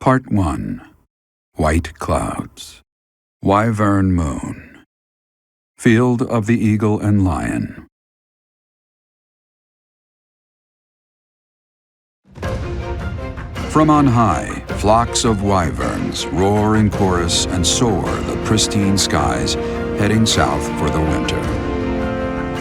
Part 1. White Clouds. Wyvern Moon. Field of the Eagle and Lion. From on high, flocks of wyverns roar in chorus and soar the pristine skies, heading south for the winter.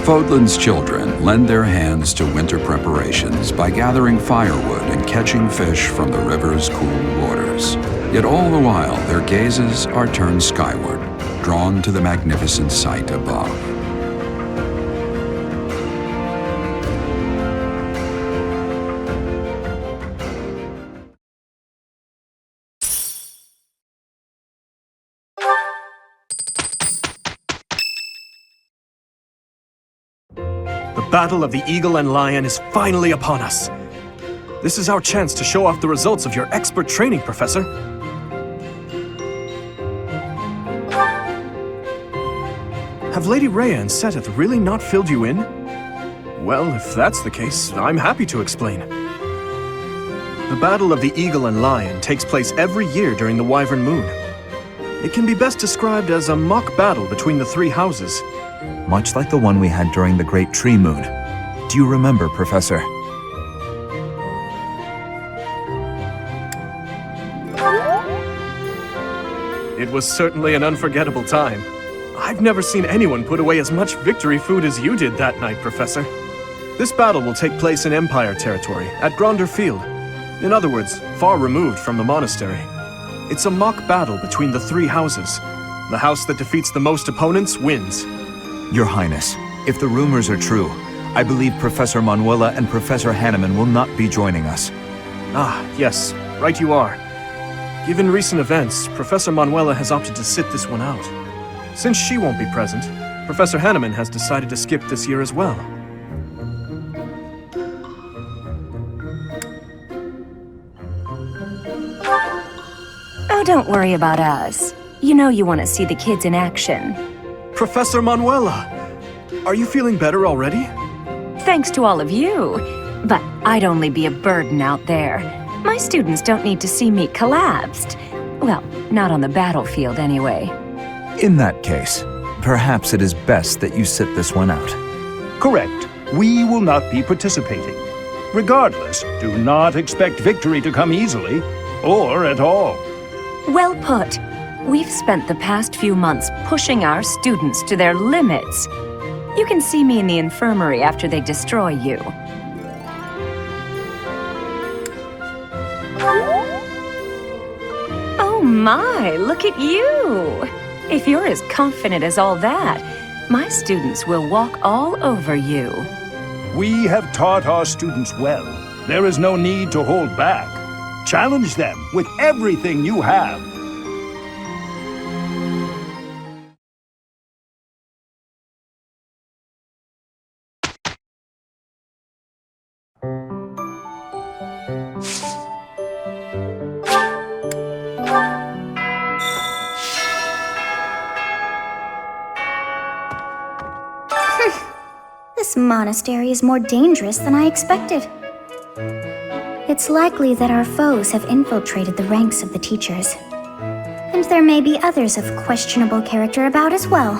Fodlan's children lend their hands to winter preparations by gathering firewood and catching fish from the river's cool waters. Yet all the while their gazes are turned skyward, drawn to the magnificent sight above. The battle of the Eagle and Lion is finally upon us. This is our chance to show off the results of your expert training, Professor. Have Lady Rhea and Seteth really not filled you in? Well, if that's the case, I'm happy to explain. The battle of the Eagle and Lion takes place every year during the Wyvern Moon. It can be best described as a mock battle between the three houses. Much like the one we had during the Great Tree Moon. Do you remember, Professor? It was certainly an unforgettable time. I've never seen anyone put away as much victory food as you did that night, Professor. This battle will take place in Empire territory, at Gronder Field. In other words, far removed from the monastery. It's a mock battle between the three houses. The house that defeats the most opponents wins. Your Highness, if the rumors are true, I believe Professor Manuela and Professor Hanneman will not be joining us. Ah, yes, right you are. Given recent events, Professor Manuela has opted to sit this one out. Since she won't be present, Professor Hanneman has decided to skip this year as well. Oh, don't worry about us. You know you want to see the kids in action. Professor Manuela! Are you feeling better already? Thanks to all of you. But I'd only be a burden out there. My students don't need to see me collapsed. Well, not on the battlefield anyway. In that case, perhaps it is best that you sit this one out. Correct. We will not be participating. Regardless, do not expect victory to come easily, or at all. Well put. We've spent the past few months pushing our students to their limits. You can see me in the infirmary after they destroy you. Oh my, look at you! If you're as confident as all that, my students will walk all over you. We have taught our students well. There is no need to hold back. Challenge them with everything you have. This monastery is more dangerous than I expected. It's likely that our foes have infiltrated the ranks of the teachers. And there may be others of questionable character about as well.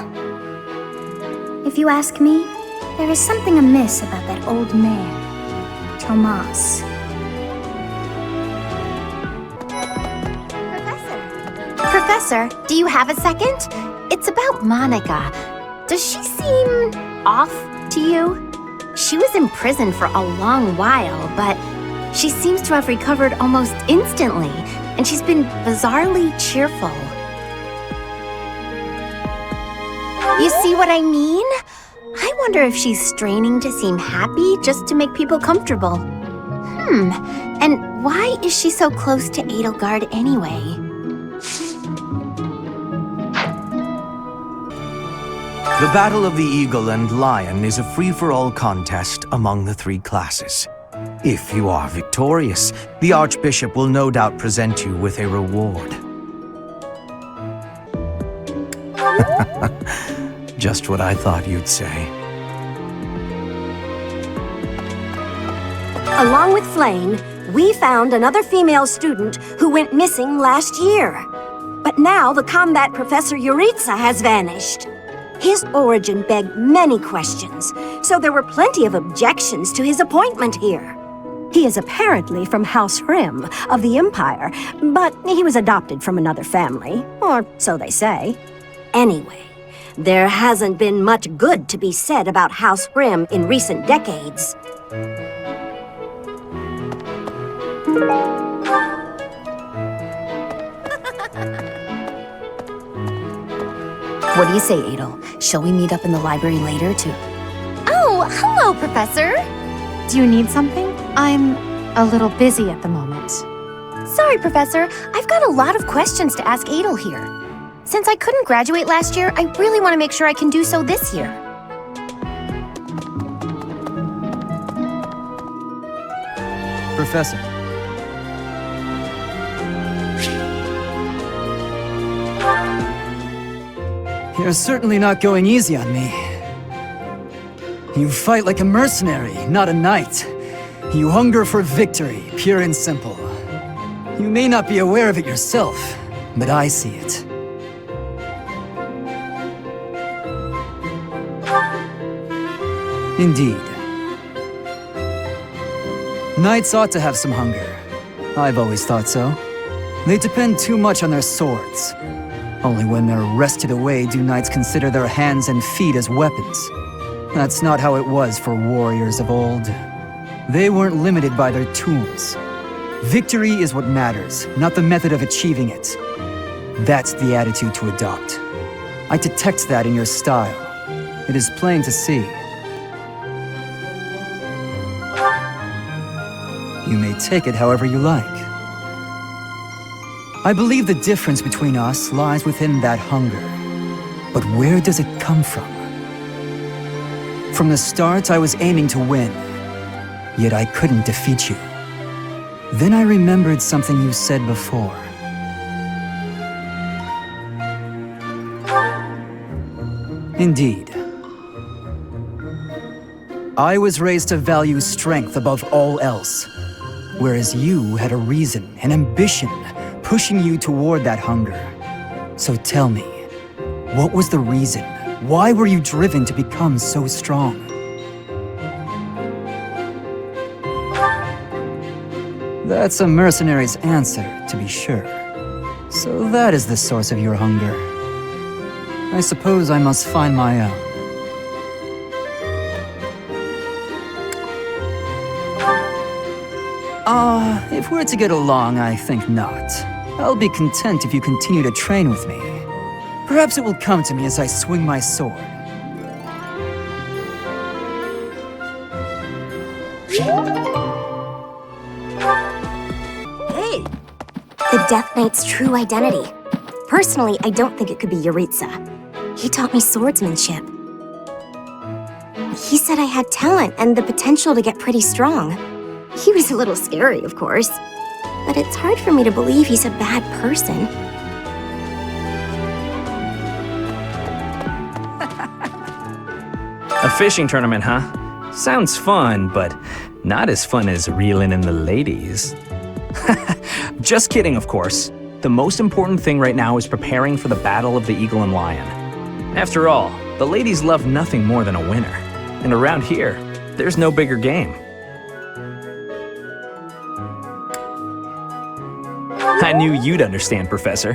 If you ask me, there is something amiss about that old man, Tomas. Professor, do you have a second? It's about Monica. Does she seem off to you? She was in prison for a long while, but she seems to have recovered almost instantly, and she's been bizarrely cheerful. You see what I mean? I wonder if she's straining to seem happy just to make people comfortable. And why is she so close to Edelgard anyway? The Battle of the Eagle and Lion is a free-for-all contest among the three classes. If you are victorious, the Archbishop will no doubt present you with a reward. Just what I thought you'd say. Along with Flame, We found another female student who went missing last year. But now the combat Professor Yuritsa has vanished. His origin begged many questions, so there were plenty of objections to his appointment here. He is apparently from House Rim of the Empire, but he was adopted from another family, or so they say. Anyway, there hasn't been much good to be said about House Rim in recent decades. What do you say, Adel? Shall we meet up in the library later to... Oh, hello, Professor! Do you need something? I'm a little busy at the moment. Sorry, Professor. I've got a lot of questions to ask Adel here. Since I couldn't graduate last year, I really want to make sure I can do so this year. Professor. You're certainly not going easy on me. You fight like a mercenary, not a knight. You hunger for victory, pure and simple. You may not be aware of it yourself, but I see it. Indeed. Knights ought to have some hunger. I've always thought so. They depend too much on their swords. Only when they're wrested away do knights consider their hands and feet as weapons. That's not how it was for warriors of old. They weren't limited by their tools. Victory is what matters, not the method of achieving it. That's the attitude to adopt. I detect that in your style. It is plain to see. You may take it however you like. I believe the difference between us lies within that hunger. But where does it come from? From the start, I was aiming to win. Yet I couldn't defeat you. Then I remembered something you said before. Indeed. I was raised to value strength above all else, whereas you had a reason, an ambition, pushing you toward that hunger. So tell me, what was the reason? Why were you driven to become so strong? That's a mercenary's answer, to be sure. So that is the source of your hunger. I suppose I must find my own. If we're to get along, I think not. I'll be content if you continue to train with me. Perhaps it will come to me as I swing my sword. Hey! The Death Knight's true identity. Personally, I don't think it could be Yuritsa. He taught me swordsmanship. He said I had talent and the potential to get pretty strong. He was a little scary, of course. But it's hard for me to believe he's a bad person. A fishing tournament, huh? Sounds fun, but not as fun as reeling in the ladies. Just kidding, of course. The most important thing right now is preparing for the Battle of the Eagle and Lion. After all, the ladies love nothing more than a winner. And around here, there's no bigger game. I knew you'd understand, Professor.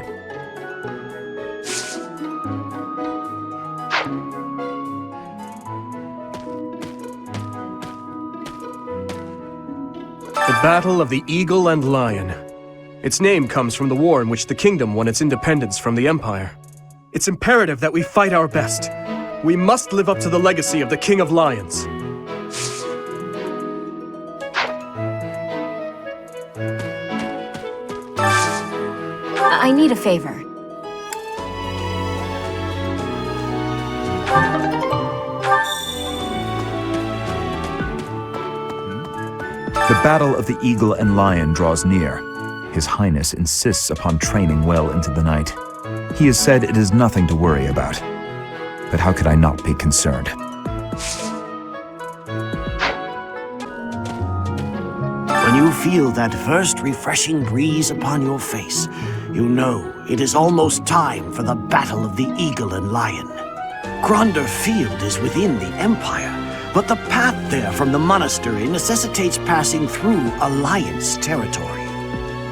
The Battle of the Eagle and Lion. Its name comes from the war in which the kingdom won its independence from the Empire. It's imperative that we fight our best. We must live up to the legacy of the King of Lions. I need a favor. The Battle of the Eagle and Lion draws near. His Highness insists upon training well into the night. He has said it is nothing to worry about. But how could I not be concerned? When you feel that first refreshing breeze upon your face, you know it is almost time for the Battle of the Eagle and Lion. Gronder Field is within the Empire, but the path there from the monastery necessitates passing through Alliance territory.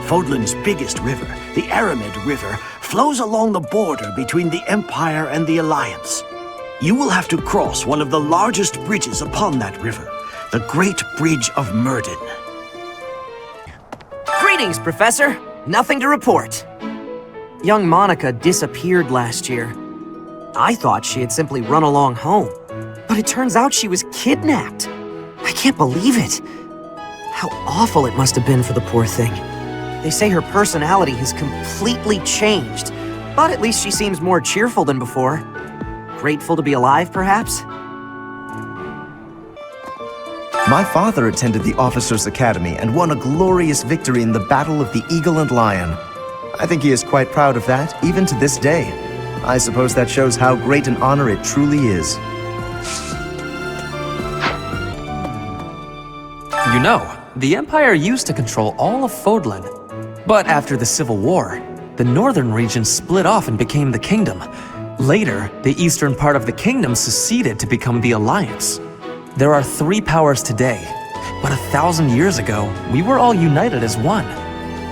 Fodlan's biggest river, the Aramid River, flows along the border between the Empire and the Alliance. You will have to cross one of the largest bridges upon that river, the Great Bridge of Myrden. Greetings, Professor. Nothing to report. Young Monica disappeared last year. I thought she had simply run along home, but it turns out she was kidnapped. I can't believe it. How awful it must have been for the poor thing. They say her personality has completely changed, but at least she seems more cheerful than before. Grateful to be alive, perhaps? My father attended the Officers' Academy and won a glorious victory in the Battle of the Eagle and Lion. I think he is quite proud of that, even to this day. I suppose that shows how great an honor it truly is. You know, the Empire used to control all of Fodlan. But after the Civil War, the northern region split off and became the Kingdom. Later, the eastern part of the Kingdom seceded to become the Alliance. There are 3 powers today, but 1,000 years ago, we were all united as one.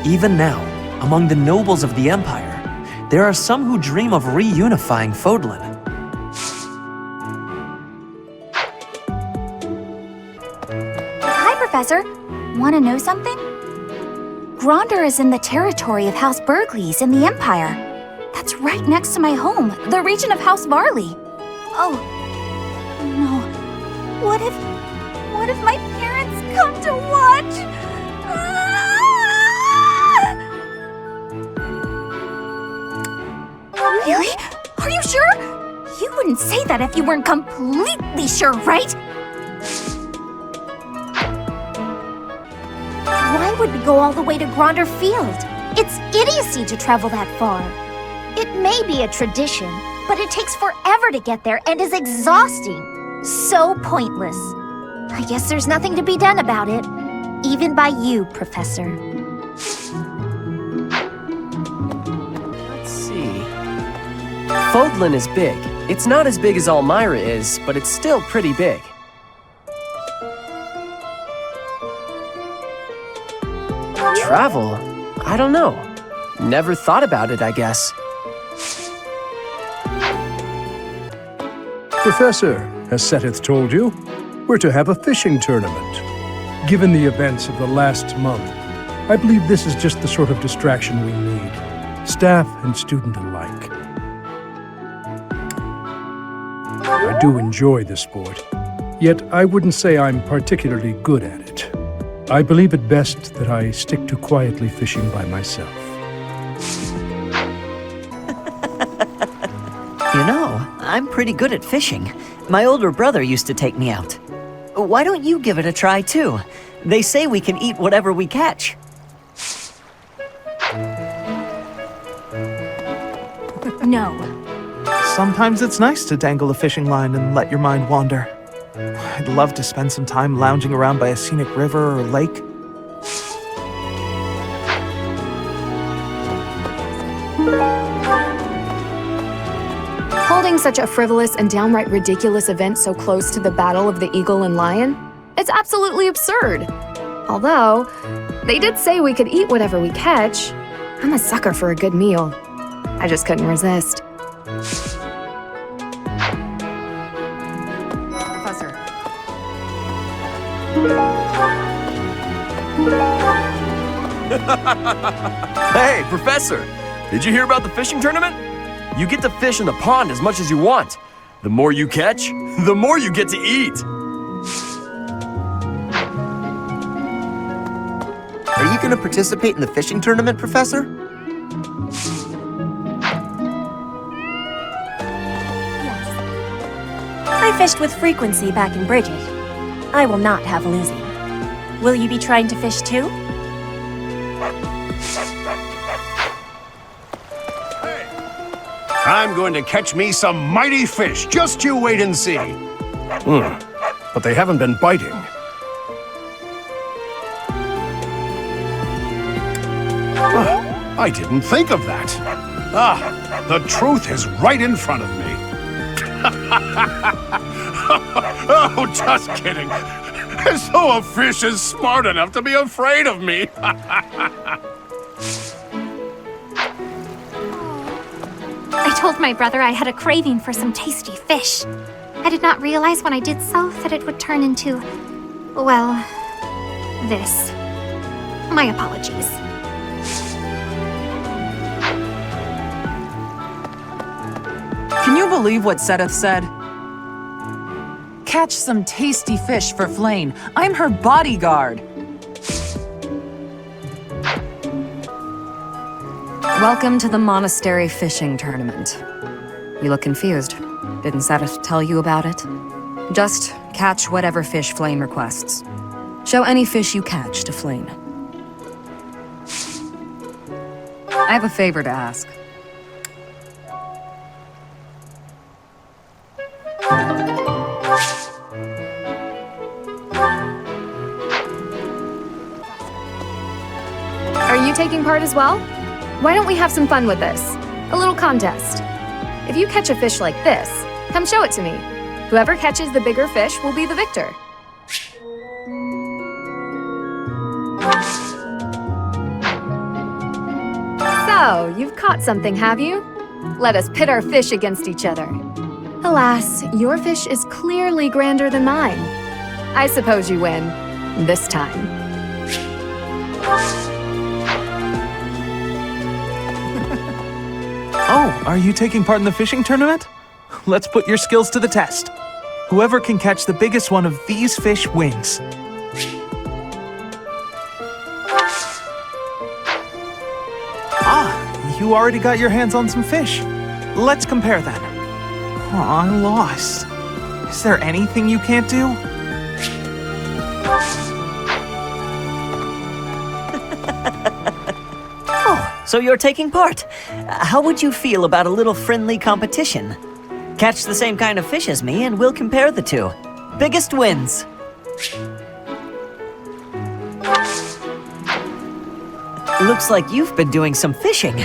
Even now, among the nobles of the Empire, there are some who dream of reunifying Fodlan. Hi, Professor. Want to know something? Gronder is in the territory of House Burgleys in the Empire. That's right next to my home, the region of House Varley. Oh, no. What if my parents come to watch? Really? Are you sure? You wouldn't say that if you weren't completely sure, right? Why would we go all the way to Gronder Field? It's idiocy to travel that far. It may be a tradition, but it takes forever to get there and is exhausting. So pointless. I guess there's nothing to be done about it. Even by you, Professor. Let's see. Fodlan is big. It's not as big as Elmira is, but it's still pretty big. Travel? I don't know. Never thought about it, I guess. Professor, as Seteth told you, we're to have a fishing tournament. Given the events of the last month, I believe this is just the sort of distraction we need, staff and student alike. I do enjoy the sport, yet I wouldn't say I'm particularly good at it. I believe it best that I stick to quietly fishing by myself. You know, I'm pretty good at fishing. My older brother used to take me out. Why don't you give it a try, too? They say we can eat whatever we catch. No. Sometimes it's nice to dangle a fishing line and let your mind wander. I'd love to spend some time lounging around by a scenic river or lake. Holding such a frivolous and downright ridiculous event so close to the Battle of the Eagle and Lion? It's absolutely absurd. Although, they did say we could eat whatever we catch. I'm a sucker for a good meal. I just couldn't resist. Professor. Hey, Professor! Did you hear about the fishing tournament? You get to fish in the pond as much as you want. The more you catch, the more you get to eat. Are you going to participate in the fishing tournament, Professor? Yes. I fished with frequency back in Bridget. I will not have losing. Will you be trying to fish too? I'm going to catch me some mighty fish. Just you wait and see. But they haven't been biting. I didn't think of that. The truth is right in front of me. Oh, just kidding. As though a fish is smart enough to be afraid of me. I told my brother I had a craving for some tasty fish. I did not realize when I did so that it would turn into, well, this. My apologies. Can you believe what Sedith said? Catch some tasty fish for Flane. I'm her bodyguard. Welcome to the monastery fishing tournament. You look confused. Didn't Sedith tell you about it? Just catch whatever fish Flane requests. Show any fish you catch to Flane. I have a favor to ask. Are you taking part as well? Why don't we have some fun with this? A little contest. If you catch a fish like this, come show it to me. Whoever catches the bigger fish will be the victor. So, you've caught something, have you? Let us pit our fish against each other. Alas, your fish is clearly grander than mine. I suppose you win. This time. Oh, are you taking part in the fishing tournament? Let's put your skills to the test. Whoever can catch the biggest one of these fish wins. Ah, you already got your hands on some fish. Let's compare then. Oh, I'm lost. Is there anything you can't do? So you're taking part. How would you feel about a little friendly competition? Catch the same kind of fish as me and we'll compare the two. Biggest wins. Looks like you've been doing some fishing.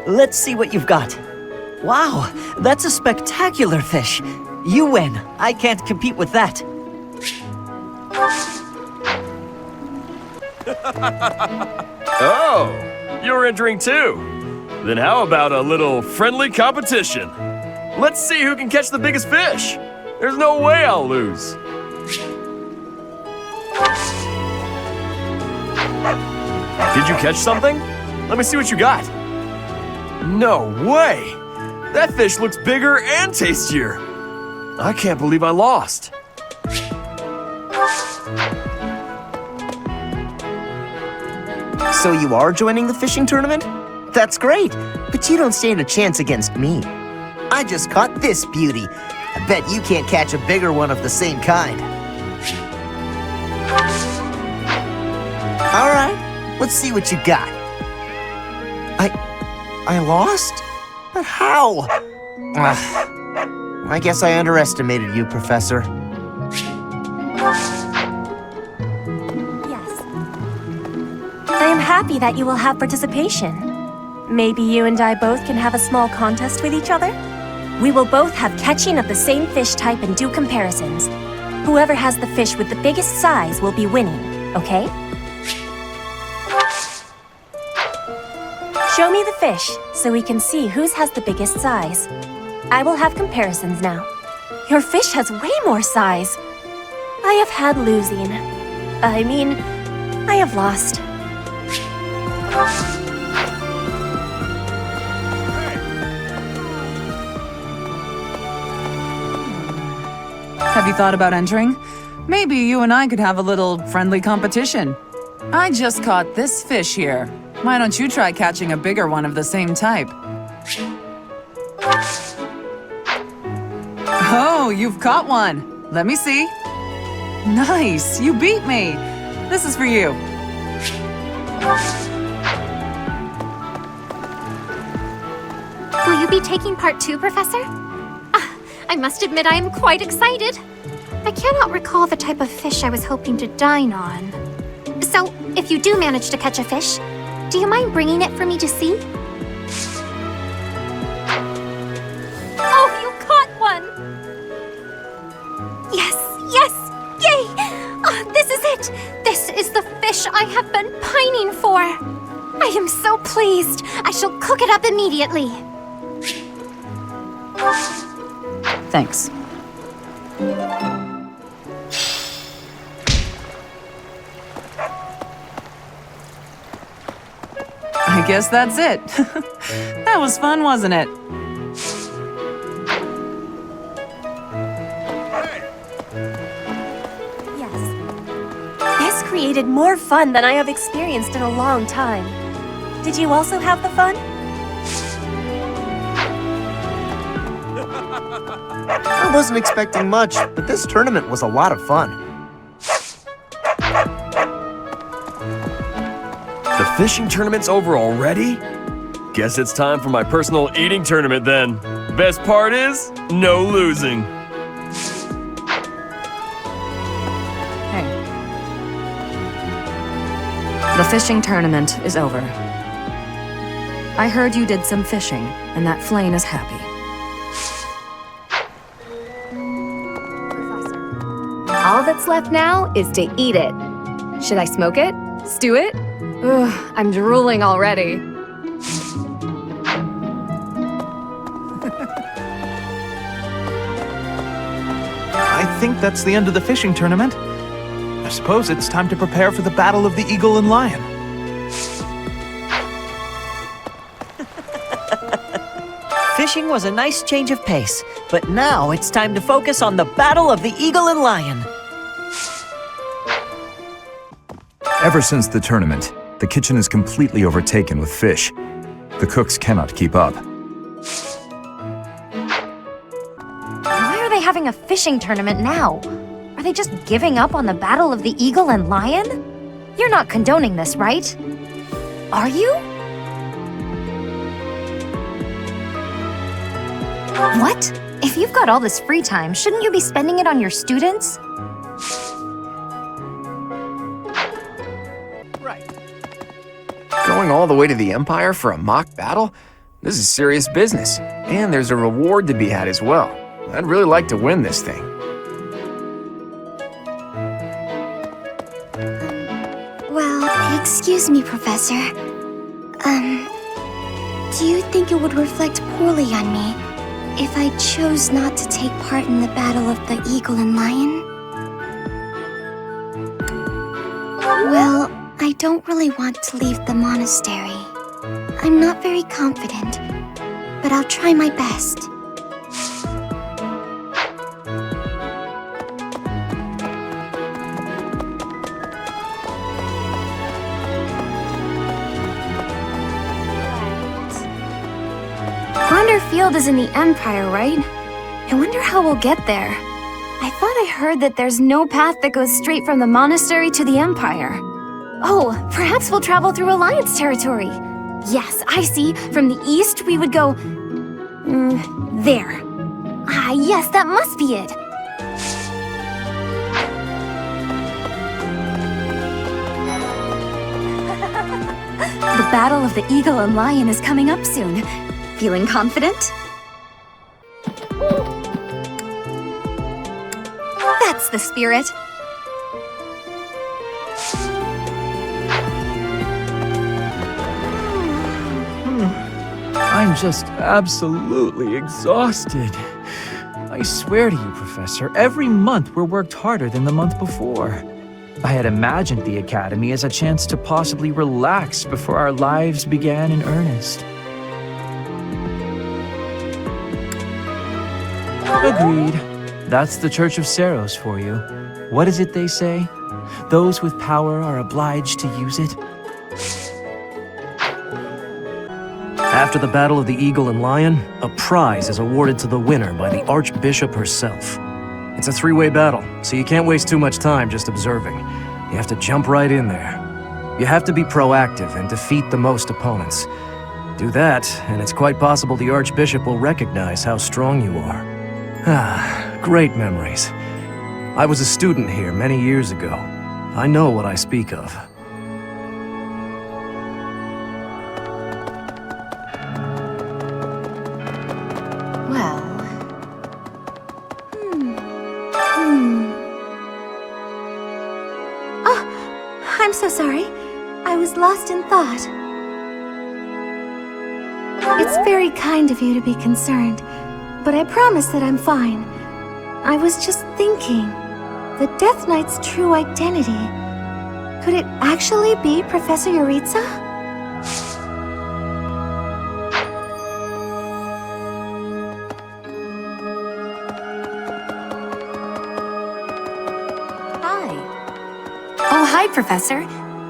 Let's see what you've got. Wow, that's a spectacular fish. You win. I can't compete with that. Oh, you're entering too. Then how about a little friendly competition? Let's see who can catch the biggest fish. There's no way I'll lose. Did you catch something? Let me see what you got. No way! That fish looks bigger and tastier. I can't believe I lost. So you are joining the fishing tournament? That's great, but you don't stand a chance against me. I just caught this beauty. I bet you can't catch a bigger one of the same kind. All right, let's see what you got. I lost? But how? I guess I underestimated you, Professor. I am happy that you will have participation. Maybe you and I both can have a small contest with each other? We will both have catching of the same fish type and do comparisons. Whoever has the fish with the biggest size will be winning, okay? Show me the fish, so we can see whose has the biggest size. I will have comparisons now. Your fish has way more size. I have had losing. I have lost. Have you thought about entering? Maybe you and I could have a little friendly competition. I just caught this fish here. Why don't you try catching a bigger one of the same type? Oh, you've caught one. Let me see. Nice, you beat me. This is for you. Will you be taking part too, Professor? I must admit I am quite excited. I cannot recall the type of fish I was hoping to dine on. So, if you do manage to catch a fish, Do you mind bringing it for me to see? Oh, you caught one! Yes, yes! Yay! Oh, this is it! This is the fish I have been pining for! I am so pleased! I shall cook it up immediately! Thanks. I guess that's it. That was fun, wasn't it? Yes. This created more fun than I have experienced in a long time. Did you also have the fun? I wasn't expecting much, but this tournament was a lot of fun. The fishing tournament's over already? Guess it's time for my personal eating tournament then. Best part is, no losing. Hey. The fishing tournament is over. I heard you did some fishing, and that Flame is happy. All that's left now is to eat it. Should I smoke it? Stew it? Ugh, I'm drooling already. I think that's the end of the fishing tournament. I suppose it's time to prepare for the Battle of the Eagle and Lion. Fishing was a nice change of pace, but now it's time to focus on the Battle of the Eagle and Lion. Ever since the tournament, the kitchen is completely overtaken with fish. The cooks cannot keep up. Why are they having a fishing tournament now? Are they just giving up on the Battle of the Eagle and Lion? You're not condoning this, right? Are you? What? If you've got all this free time, shouldn't you be spending it on your students? Going all the way to the Empire for a mock battle? This is serious business, and there's a reward to be had as well. I'd really like to win this thing. Well, excuse me, Professor. Do you think it would reflect poorly on me if I chose not to take part in the Battle of the Eagle and Lion? Well, I don't really want to leave the monastery. I'm not very confident, but I'll try my best. Gronder Field is in the Empire, right? I wonder how we'll get there. I thought I heard that there's no path that goes straight from the monastery to the Empire. Oh, perhaps we'll travel through Alliance territory. Yes, I see. From the east, we would go... there. Ah, yes, that must be it. The Battle of the Eagle and Lion is coming up soon. Feeling confident? That's the spirit. I'm just absolutely exhausted. I swear to you, Professor, every month we're worked harder than the month before. I had imagined the Academy as a chance to possibly relax before our lives began in earnest. Agreed. That's the Church of Seros for you. What is it they say? Those with power are obliged to use it. After the Battle of the Eagle and Lion, a prize is awarded to the winner by the Archbishop herself. It's a three-way battle, so you can't waste too much time just observing. You have to jump right in there. You have to be proactive and defeat the most opponents. Do that, and it's quite possible the Archbishop will recognize how strong you are. Ah, great memories. I was a student here many years ago. I know what I speak of. I'm so sorry. I was lost in thought. It's very kind of you to be concerned, but I promise that I'm fine. I was just thinking, the Death Knight's true identity. Could it actually be Professor Yuritsa? Oh, hi, Professor.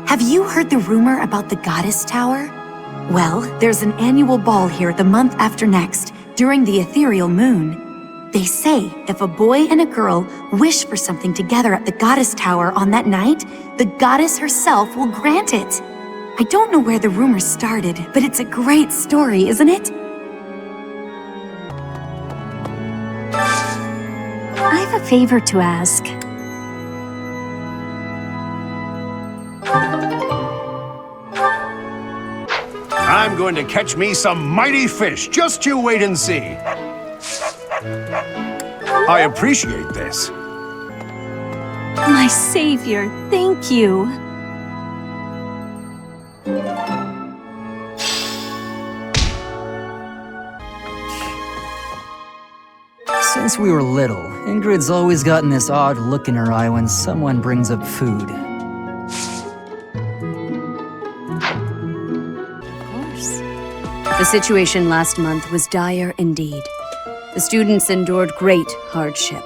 Have you heard the rumor about the Goddess Tower? Well, there's an annual ball here the month after next, during the ethereal moon. They say if a boy and a girl wish for something together at the Goddess Tower on that night, the goddess herself will grant it. I don't know where the rumor started, but it's a great story, isn't it? I have a favor to ask. I'm going to catch me some mighty fish. Just you wait and see. I appreciate this. My savior, thank you. Since we were little, Ingrid's always gotten this odd look in her eye when someone brings up food. The situation last month was dire indeed. The students endured great hardship.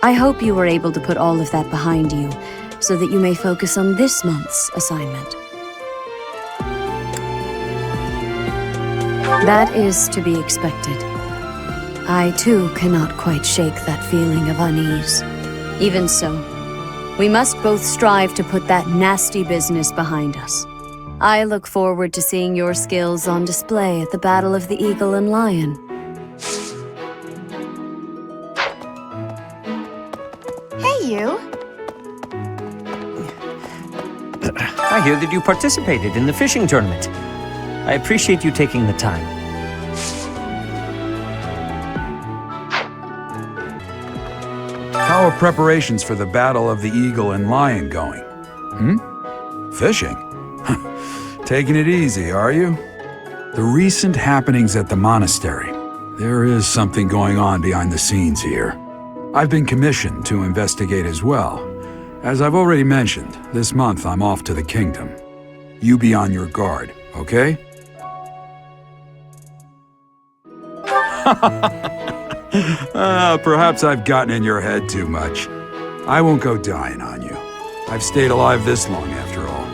I hope you were able to put all of that behind you, so that you may focus on this month's assignment. That is to be expected. I too cannot quite shake that feeling of unease. Even so, we must both strive to put that nasty business behind us. I look forward to seeing your skills on display at the Battle of the Eagle and Lion. Hey, you. I hear that you participated in the fishing tournament. I appreciate you taking the time. How are preparations for the Battle of the Eagle and Lion going? Fishing? Taking it easy, are you? The recent happenings at the monastery. There is something going on behind the scenes here. I've been commissioned to investigate as well. As I've already mentioned, this month I'm off to the kingdom. You be on your guard, okay? Perhaps I've gotten in your head too much. I won't go dying on you. I've stayed alive this long after all.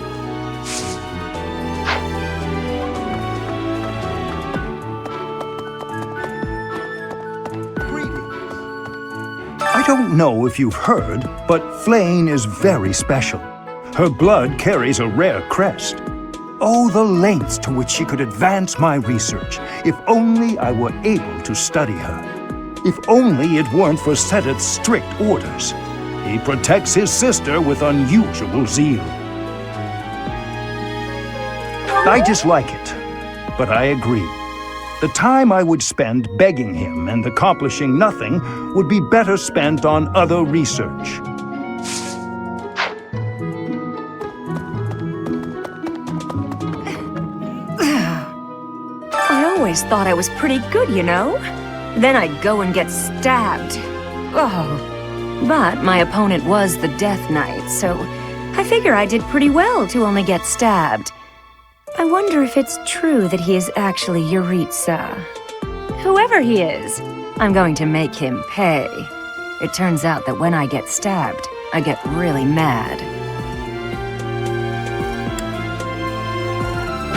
I don't know if you've heard, but Flayn is very special. Her blood carries a rare crest. Oh, the lengths to which she could advance my research, if only I were able to study her. If only it weren't for Seteth's strict orders. He protects his sister with unusual zeal. I dislike it, but I agree. The time I would spend begging him and accomplishing nothing would be better spent on other research. I always thought I was pretty good, you know? Then I'd go and get stabbed. Oh. But my opponent was the Death Knight, so I figure I did pretty well to only get stabbed. I wonder if it's true that he is actually Yuritsa. Whoever he is, I'm going to make him pay. It turns out that when I get stabbed, I get really mad.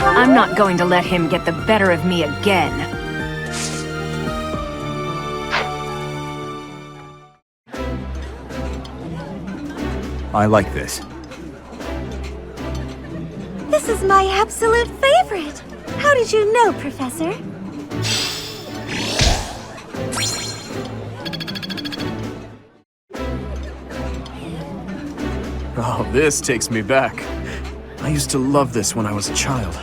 I'm not going to let him get the better of me again. I like this. This is my absolute favorite! How did you know, Professor? Oh, this takes me back. I used to love this when I was a child.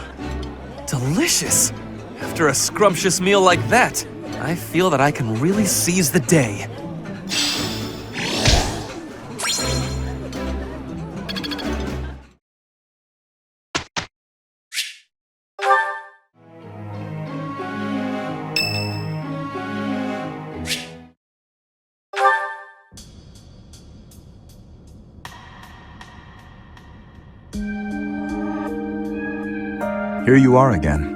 Delicious! After a scrumptious meal like that, I feel that I can really seize the day. Here you are again.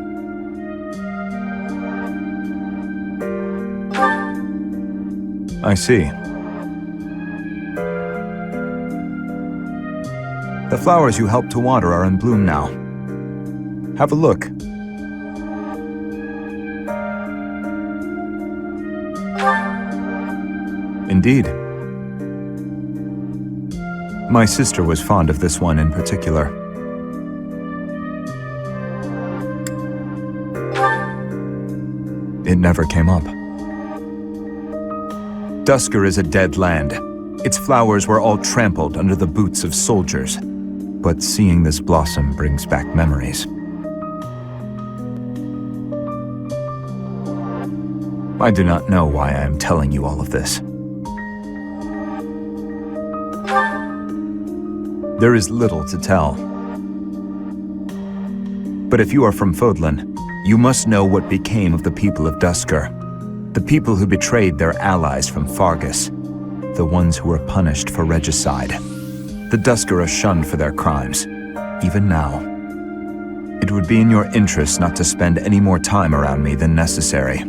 I see. The flowers you helped to water are in bloom now. Have a look. Indeed. My sister was fond of this one in particular. It never came up. Dusker is a dead land. Its flowers were all trampled under the boots of soldiers. But seeing this blossom brings back memories. I do not know why I am telling you all of this. There is little to tell. But if you are from Fodlan, you must know what became of the people of Dusker. The people who betrayed their allies from Fargus. The ones who were punished for regicide. The Dusker are shunned for their crimes, even now. It would be in your interest not to spend any more time around me than necessary.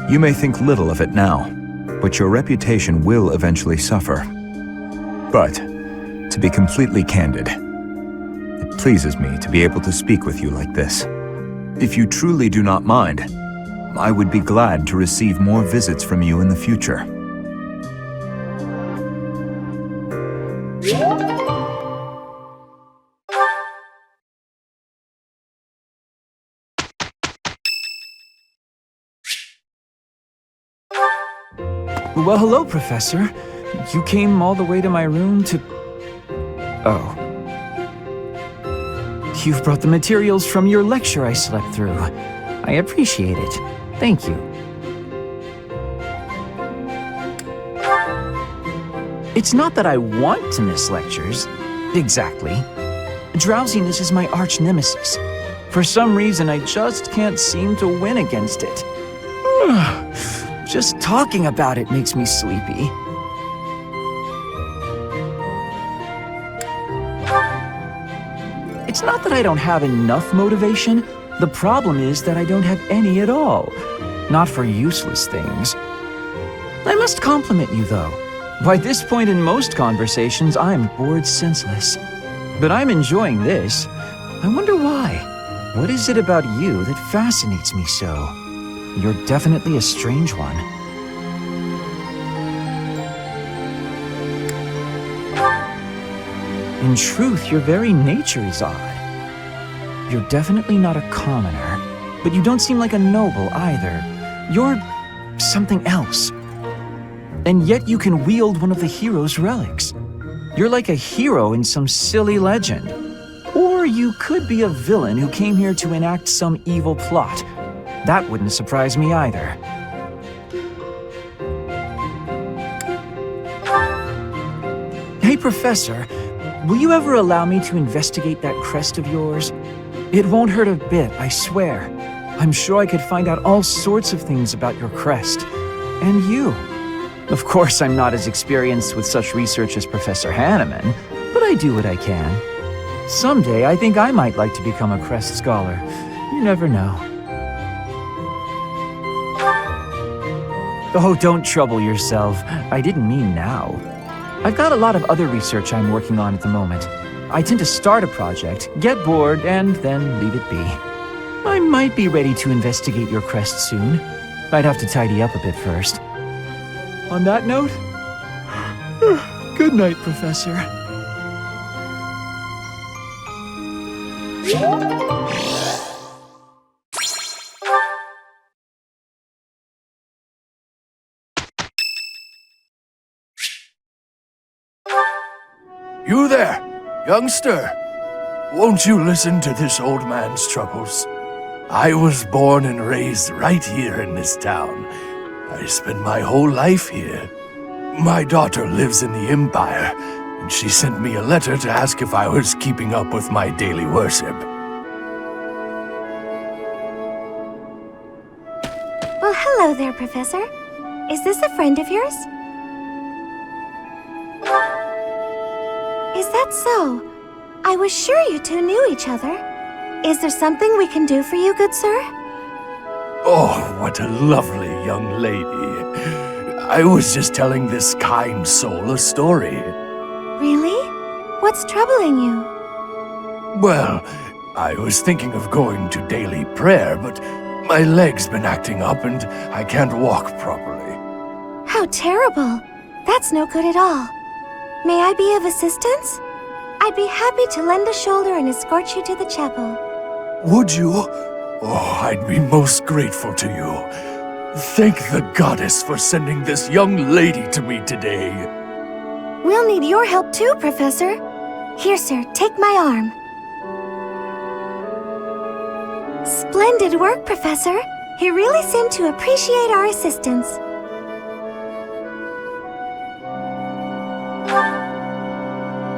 You may think little of it now, but your reputation will eventually suffer. But, to be completely candid, it pleases me to be able to speak with you like this. If you truly do not mind, I would be glad to receive more visits from you in the future. Well, hello, Professor. You came all the way to my room to... Oh. You've brought the materials from your lecture I slept through. I appreciate it. Thank you. It's not that I want to miss lectures. Exactly. Drowsiness is my arch nemesis. For some reason, I just can't seem to win against it. Just talking about it makes me sleepy. It's not that I don't have enough motivation. The problem is that I don't have any at all. Not for useless things. I must compliment you, though. By this point in most conversations, I'm bored senseless. But I'm enjoying this. I wonder why. What is it about you that fascinates me so? You're definitely a strange one. In truth, your very nature is odd. You're definitely not a commoner, but you don't seem like a noble either. You're something else. And yet you can wield one of the hero's relics. You're like a hero in some silly legend. Or you could be a villain who came here to enact some evil plot. That wouldn't surprise me either. Hey, Professor, will you ever allow me to investigate that crest of yours? It won't hurt a bit, I swear. I'm sure I could find out all sorts of things about your crest. And you. Of course, I'm not as experienced with such research as Professor Hanneman, but I do what I can. Someday, I think I might like to become a crest scholar. You never know. Oh, don't trouble yourself. I didn't mean now. I've got a lot of other research I'm working on at the moment. I tend to start a project, get bored, and then leave it be. I might be ready to investigate your crest soon. I'd have to tidy up a bit first. On that note, good night, Professor. You there, youngster. Won't you listen to this old man's troubles? I was born and raised right here in this town. I spent my whole life here. My daughter lives in the Empire, and she sent me a letter to ask if I was keeping up with my daily worship. Well, hello there, Professor. Is this a friend of yours? Is that so? I was sure you two knew each other. Is there something we can do for you, good sir? Oh, what a lovely young lady. I was just telling this kind soul a story. Really? What's troubling you? Well, I was thinking of going to daily prayer, but my leg's been acting up and I can't walk properly. How terrible. That's no good at all. May I be of assistance? I'd be happy to lend a shoulder and escort you to the chapel. Would you? Oh, I'd be most grateful to you. Thank the goddess for sending this young lady to me today. We'll need your help too, Professor. Here, sir, take my arm. Splendid work, Professor. He really seemed to appreciate our assistance.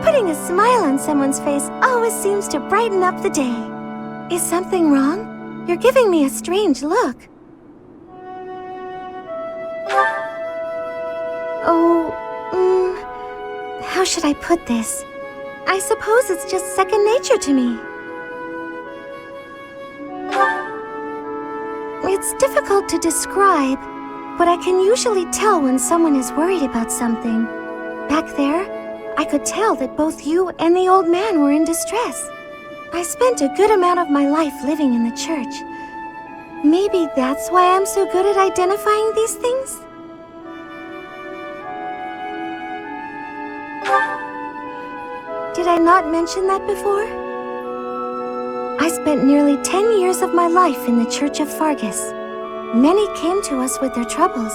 Putting a smile on someone's face always seems to brighten up the day. Is something wrong? You're giving me a strange look. How should I put this? I suppose it's just second nature to me. It's difficult to describe, but I can usually tell when someone is worried about something. Back there, I could tell that both you and the old man were in distress. I spent a good amount of my life living in the church. Maybe that's why I'm so good at identifying these things? Did I not mention that before? I spent nearly 10 years of my life in the Church of Fargus. Many came to us with their troubles.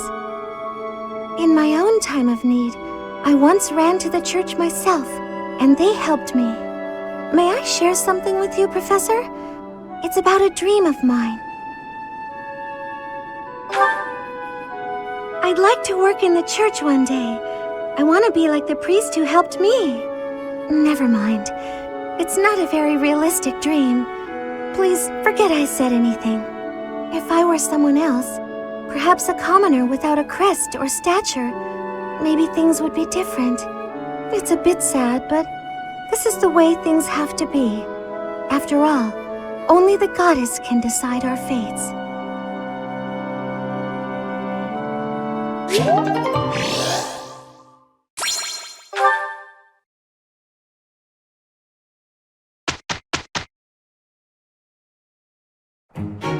In my own time of need, I once ran to the church myself, and they helped me. May I share something with you, Professor? It's about a dream of mine. I'd like to work in the church one day. I want to be like the priest who helped me. Never mind. It's not a very realistic dream. Please forget I said anything. If I were someone else, perhaps a commoner without a crest or stature, maybe things would be different. It's a bit sad, but this is the way things have to be. After all, only the goddess can decide our fates.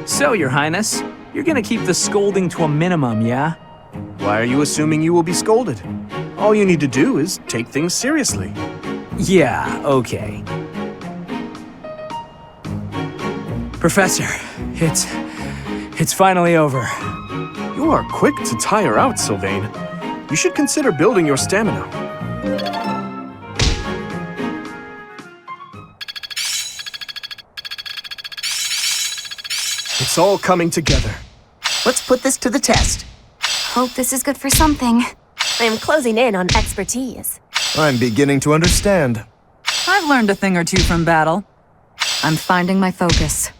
So, Your Highness, you're gonna keep the scolding to a minimum, yeah? Why are you assuming you will be scolded? All you need to do is take things seriously. Yeah, okay. Professor, it's finally over. You are quick to tire out, Sylvain. You should consider building your stamina. It's all coming together. Let's put this to the test. Hope this is good for something. I am closing in on expertise. I'm beginning to understand. I've learned a thing or two from battle. I'm finding my focus.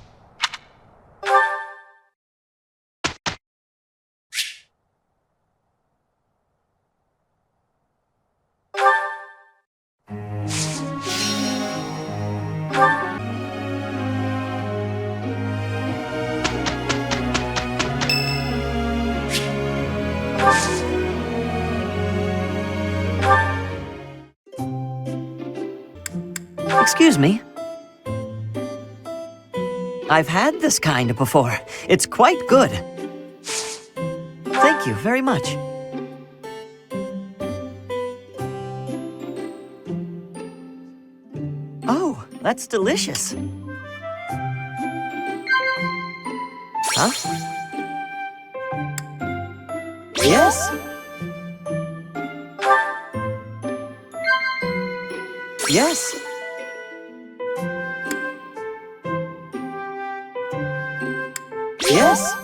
Excuse me. I've had this kind before. It's quite good. Thank you very much. Oh, that's delicious. Huh? Yes. Yes. Yes.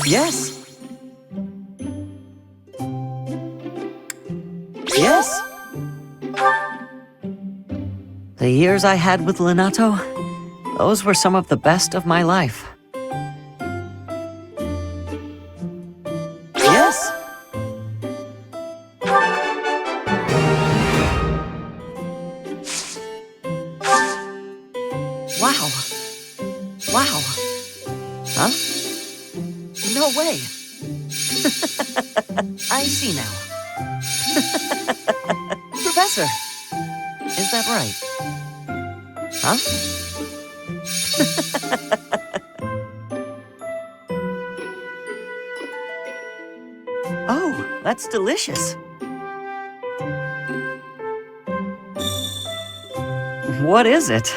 Yes. Yes. The years I had with Lenato, those were some of the best of my life. Yes. I see now. Professor, is that right? Huh? Oh, that's delicious. What is it?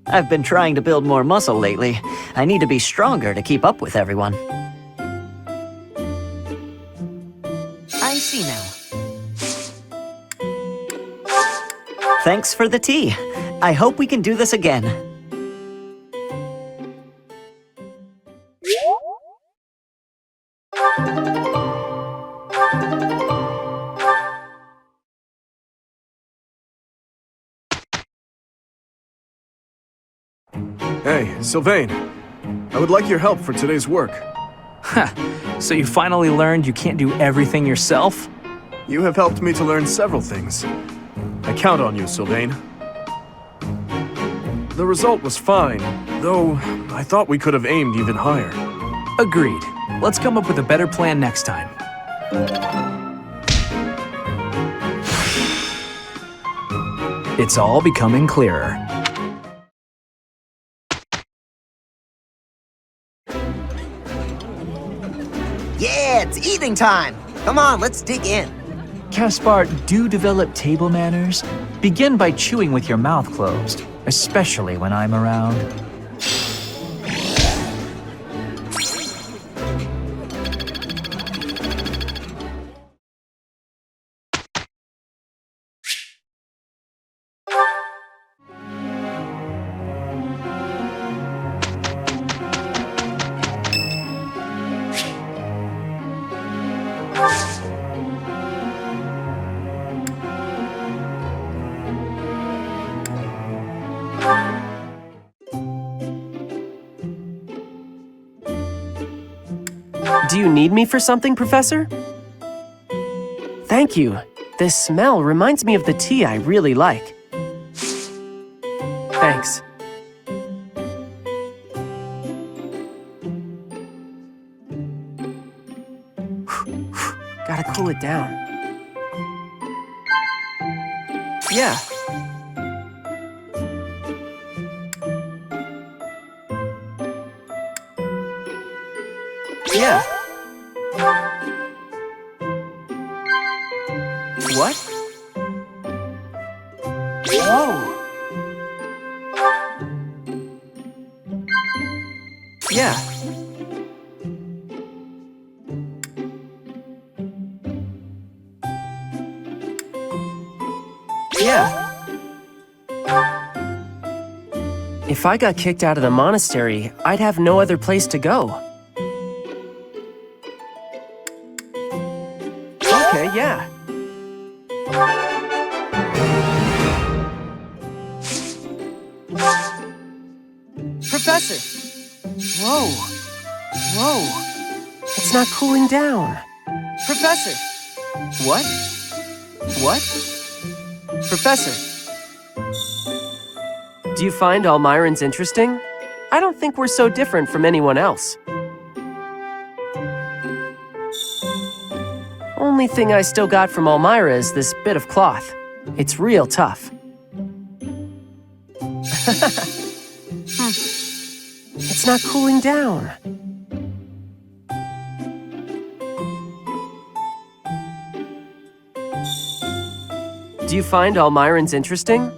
I've been trying to build more muscle lately. I need to be stronger to keep up with everyone. I see now. Thanks for the tea. I hope we can do this again. Hey, Sylvain. I would like your help for today's work. Ha! So you finally learned you can't do everything yourself? You have helped me to learn several things. I count on you, Sylvain. The result was fine, though I thought we could have aimed even higher. Agreed. Let's come up with a better plan next time. It's all becoming clearer. Yeah, it's eating time. Come on, let's dig in. Caspar, do develop table manners. Begin by chewing with your mouth closed, especially when I'm around. Do you need me for something, Professor? Thank you. This smell reminds me of the tea I really like. Thanks. Gotta cool it down. Yeah. Yeah. What? Whoa. Yeah. Yeah. If I got kicked out of the monastery, I'd have no other place to go. Okay, yeah. Professor! Whoa. Whoa. It's not cooling down. Professor! What? What? Professor! Do you find Almirans interesting? I don't think we're so different from anyone else. Only thing I still got from Almira is this bit of cloth. It's real tough. It's not cooling down. Do you find Almirans interesting?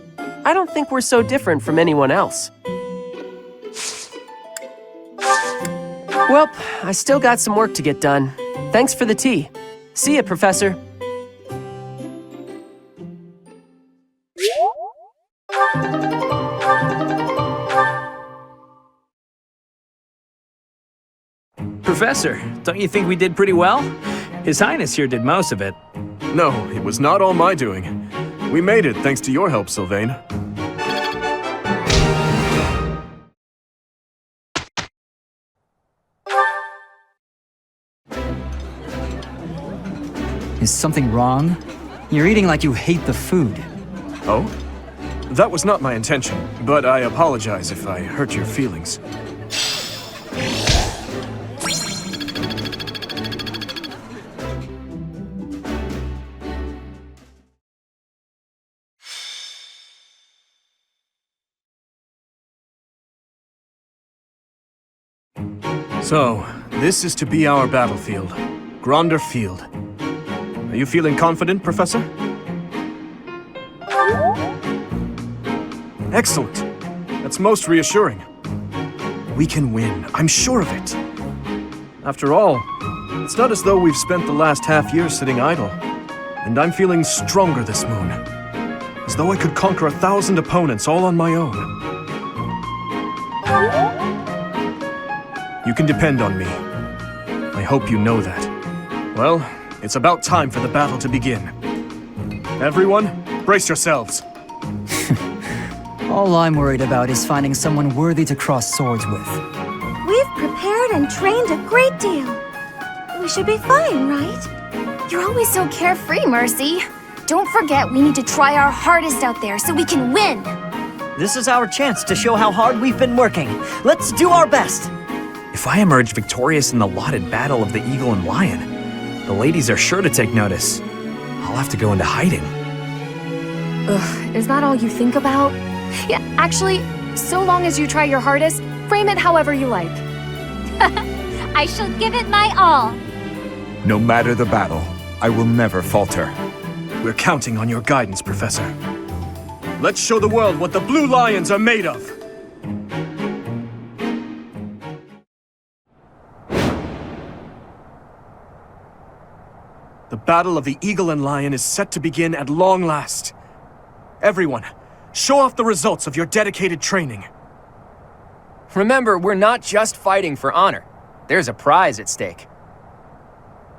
I don't think we're so different from anyone else. Well, I still got some work to get done. Thanks for the tea. See ya, Professor. Professor, don't you think we did pretty well? His Highness here did most of it. No, it was not all my doing. We made it thanks to your help, Sylvain. Is something wrong? You're eating like you hate the food. Oh? That was not my intention, but I apologize if I hurt your feelings. So, this is to be our battlefield. Gronder Field. Are you feeling confident, Professor? Excellent. That's most reassuring. We can win, I'm sure of it. After all, it's not as though we've spent the last half year sitting idle. And I'm feeling stronger this moon. As though I could conquer 1,000 opponents all on my own. You can depend on me. I hope you know that. Well, it's about time for the battle to begin. Everyone, brace yourselves. All I'm worried about is finding someone worthy to cross swords with. We've prepared and trained a great deal. We should be fine, right? You're always so carefree, Mercy. Don't forget we need to try our hardest out there so we can win. This is our chance to show how hard we've been working. Let's do our best. If I emerge victorious in the lauded battle of the Eagle and Lion, the ladies are sure to take notice. I'll have to go into hiding. Ugh, is that all you think about? Yeah, actually, so long as you try your hardest, frame it however you like. I shall give it my all. No matter the battle, I will never falter. We're counting on your guidance, Professor. Let's show the world what the Blue Lions are made of! The Battle of the Eagle and Lion is set to begin at long last. Everyone, show off the results of your dedicated training. Remember, we're not just fighting for honor. There's a prize at stake.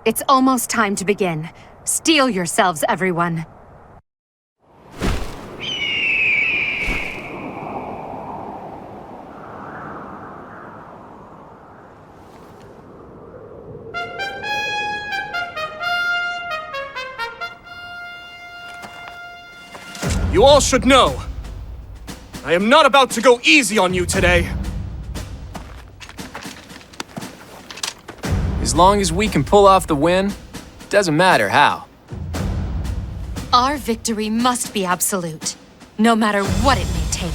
It's almost time to begin. Steel yourselves, everyone. You all should know, I am not about to go easy on you today. As long as we can pull off the win, doesn't matter how. Our victory must be absolute, no matter what it may take.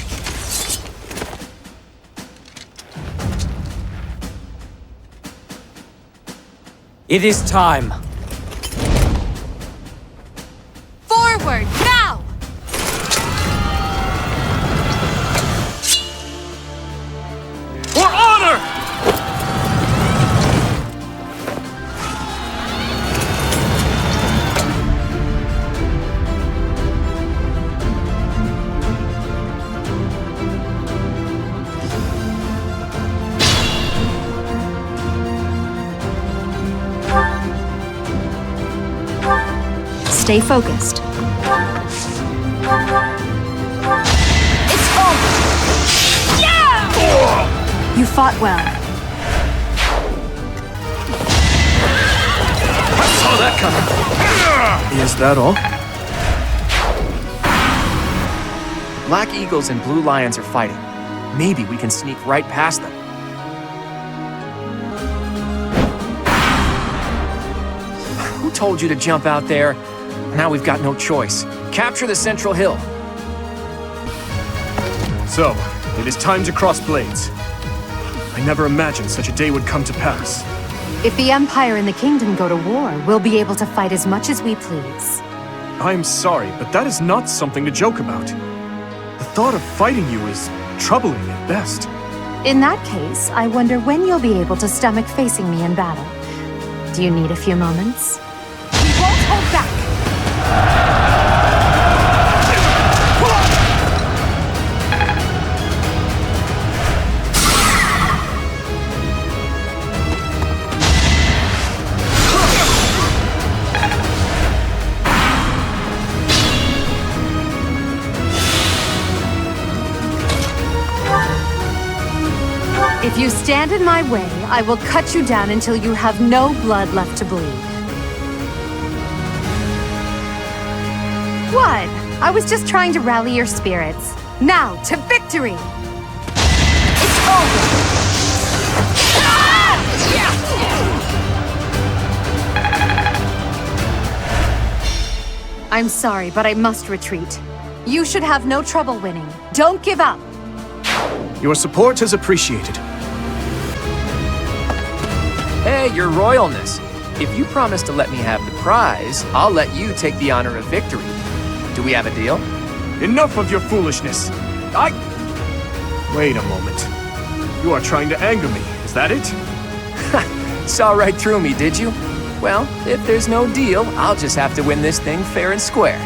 It is time. Forward, now! For honor! Stay focused. It's over! Yeah! You fought well. I saw that coming. Is that all? Black Eagles and Blue Lions are fighting. Maybe we can sneak right past them. Who told you to jump out there? Now we've got no choice. Capture the central hill. So, it is time to cross blades. I never imagined such a day would come to pass. If the Empire and the Kingdom go to war, we'll be able to fight as much as we please. I'm sorry, but that is not something to joke about. The thought of fighting you is troubling at best. In that case, I wonder when you'll be able to stomach facing me in battle. Do you need a few moments? We won't hold back! If you stand in my way, I will cut you down until you have no blood left to bleed. What? I was just trying to rally your spirits. Now, to victory! It's over! I'm sorry, but I must retreat. You should have no trouble winning. Don't give up! Your support is appreciated. Hey, your royalness. If you promise to let me have the prize, I'll let you take the honor of victory. Do we have a deal? Enough of your foolishness. Wait a moment. You are trying to anger me, is that it? Saw right through me, did you? Well, if there's no deal, I'll just have to win this thing fair and square.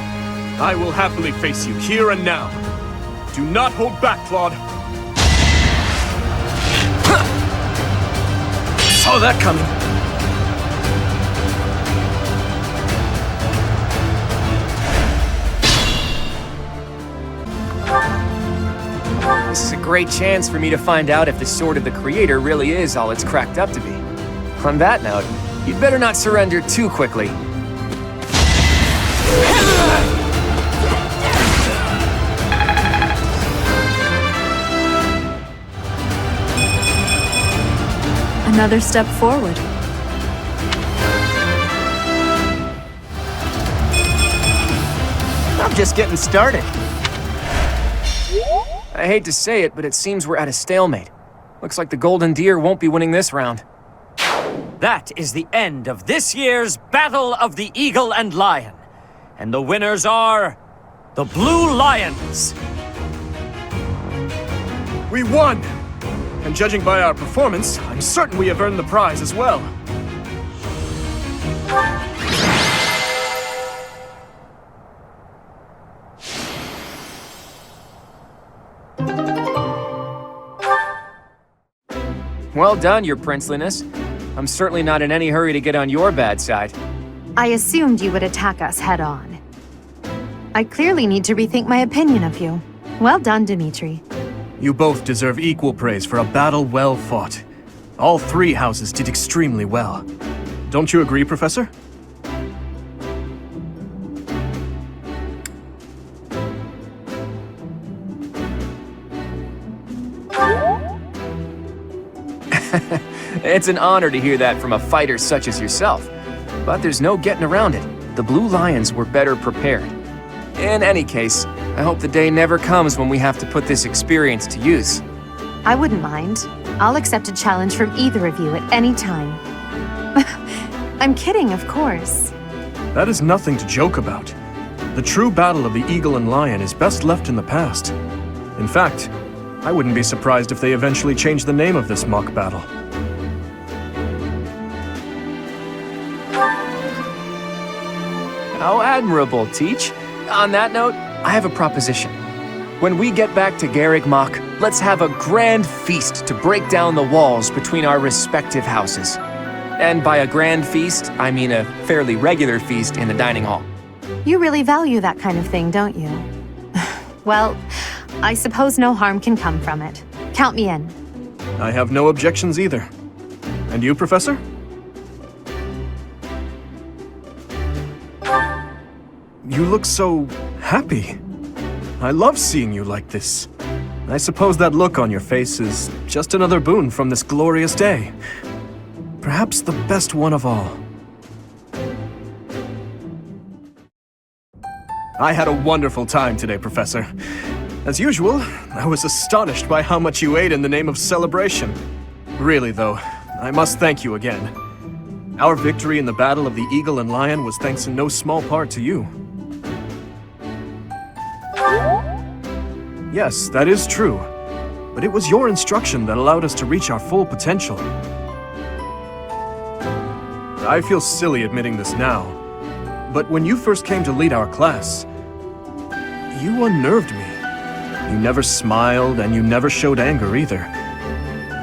I will happily face you here and now. Do not hold back, Claude. Saw that coming. This is a great chance for me to find out if the Sword of the Creator really is all it's cracked up to be. On that note, you'd better not surrender too quickly. Another step forward. I'm just getting started. I hate to say it, but it seems we're at a stalemate. Looks like the Golden Deer won't be winning this round. That is the end of this year's Battle of the Eagle and Lion. And the winners are... the Blue Lions. We won! And judging by our performance, I'm certain we have earned the prize as well. Well done, your princeliness. I'm certainly not in any hurry to get on your bad side. I assumed you would attack us head-on. I clearly need to rethink my opinion of you. Well done, Dimitri. You both deserve equal praise for a battle well fought. All three houses did extremely well. Don't you agree, Professor? It's an honor to hear that from a fighter such as yourself. But there's no getting around it. The Blue Lions were better prepared. In any case, I hope the day never comes when we have to put this experience to use. I wouldn't mind. I'll accept a challenge from either of you at any time. I'm kidding, of course. That is nothing to joke about. The true battle of the Eagle and Lion is best left in the past. In fact, I wouldn't be surprised if they eventually change the name of this mock battle. How admirable, Teach. On that note, I have a proposition. When we get back to Garreg Mach, let's have a grand feast to break down the walls between our respective houses. And by a grand feast, I mean a fairly regular feast in the dining hall. You really value that kind of thing, don't you? Well, I suppose no harm can come from it. Count me in. I have no objections either. And you, Professor? You look so happy. I love seeing you like this. I suppose that look on your face is just another boon from this glorious day. Perhaps the best one of all. I had a wonderful time today, Professor. As usual, I was astonished by how much you ate in the name of celebration. Really, though, I must thank you again. Our victory in the Battle of the Eagle and Lion was thanks in no small part to you. Yes, that is true. But it was your instruction that allowed us to reach our full potential. I feel silly admitting this now, but when you first came to lead our class, you unnerved me. You never smiled and you never showed anger either.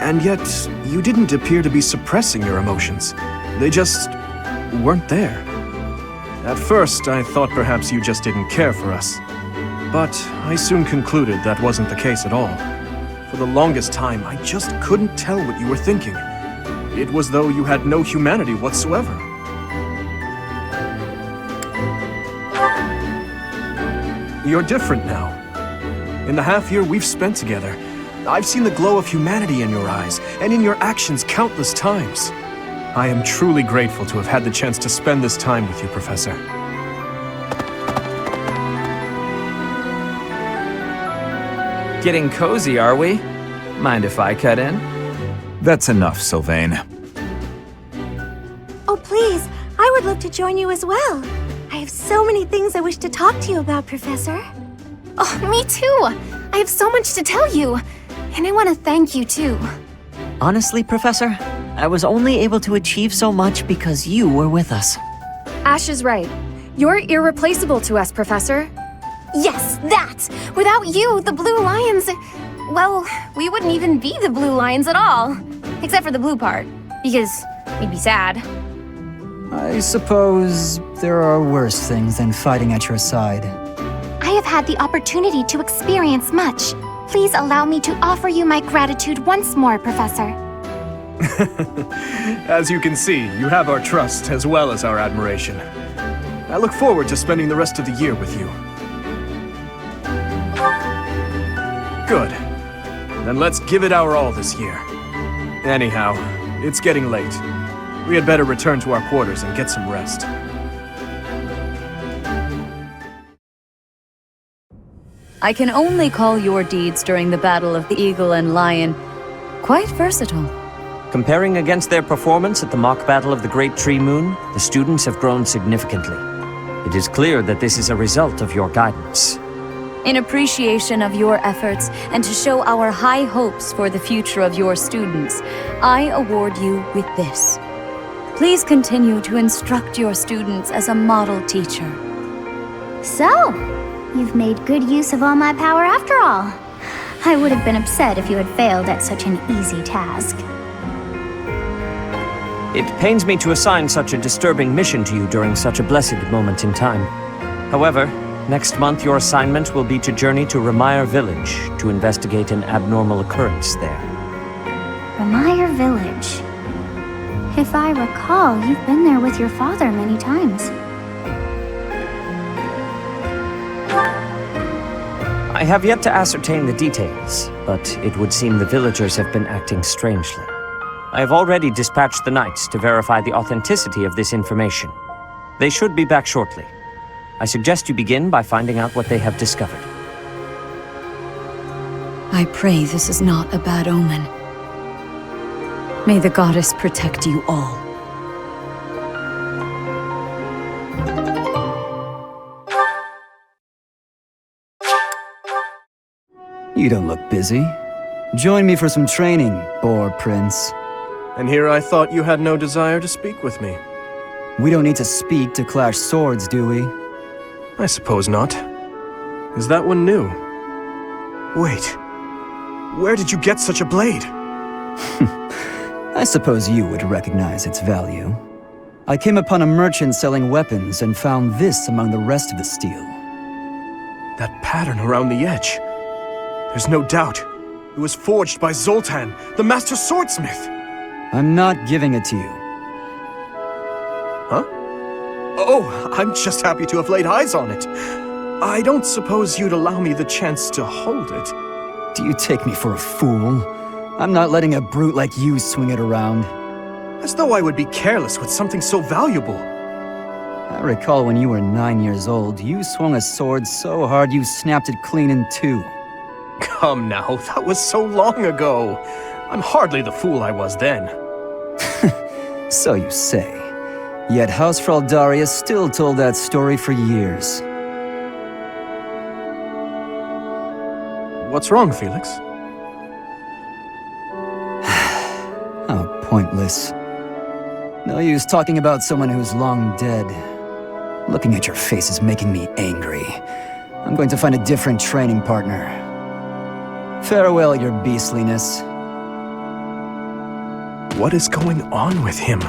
And yet, you didn't appear to be suppressing your emotions. They just weren't there. At first, I thought perhaps you just didn't care for us. But I soon concluded that wasn't the case at all. For the longest time, I just couldn't tell what you were thinking. It was though you had no humanity whatsoever. You're different now. In the half year we've spent together, I've seen the glow of humanity in your eyes and in your actions countless times. I am truly grateful to have had the chance to spend this time with you, Professor. Getting cozy, are we? Mind if I cut in? That's enough, Sylvain. Oh, please, I would love to join you as well. I have so many things I wish to talk to you about, Professor. Oh, me too! I have so much to tell you. And I want to thank you too. Honestly, Professor, I was only able to achieve so much because you were with us. Ash is right. You're irreplaceable to us, Professor. Yes, that! Without you, the Blue Lions... Well, we wouldn't even be the Blue Lions at all. Except for the blue part. Because we'd be sad. I suppose there are worse things than fighting at your side. I have had the opportunity to experience much. Please allow me to offer you my gratitude once more, Professor. As you can see, you have our trust as well as our admiration. I look forward to spending the rest of the year with you. Good. Then let's give it our all this year. Anyhow, it's getting late. We had better return to our quarters and get some rest. I can only call your deeds during the Battle of the Eagle and Lion quite versatile. Comparing against their performance at the mock battle of the Great Tree Moon, the students have grown significantly. It is clear that this is a result of your guidance. In appreciation of your efforts and to show our high hopes for the future of your students, I award you with this. Please continue to instruct your students as a model teacher. So, you've made good use of all my power after all. I would have been upset if you had failed at such an easy task. It pains me to assign such a disturbing mission to you during such a blessed moment in time. However, next month your assignment will be to journey to Ramire Village to investigate an abnormal occurrence there. Ramire Village. If I recall, you've been there with your father many times. I have yet to ascertain the details, but it would seem the villagers have been acting strangely. I have already dispatched the knights to verify the authenticity of this information. They should be back shortly. I suggest you begin by finding out what they have discovered. I pray this is not a bad omen. May the goddess protect you all. You don't look busy. Join me for some training, Boar Prince. And here I thought you had no desire to speak with me. We don't need to speak to clash swords, do we? I suppose not. Is that one new? Wait. Where did you get such a blade? I suppose you would recognize its value. I came upon a merchant selling weapons and found this among the rest of the steel. That pattern around the edge. There's no doubt. It was forged by Zoltan, the master swordsmith. I'm not giving it to you. Huh? Oh, I'm just happy to have laid eyes on it. I don't suppose you'd allow me the chance to hold it. Do you take me for a fool? I'm not letting a brute like you swing it around. As though I would be careless with something so valuable. I recall when you were 9 years old, you swung a sword so hard you snapped it clean in two. Come now, that was so long ago. I'm hardly the fool I was then. So you say. Yet House Fraldarius still told that story for years. What's wrong, Felix? How pointless. No use talking about someone who's long dead. Looking at your face is making me angry. I'm going to find a different training partner. Farewell, your beastliness. What is going on with him?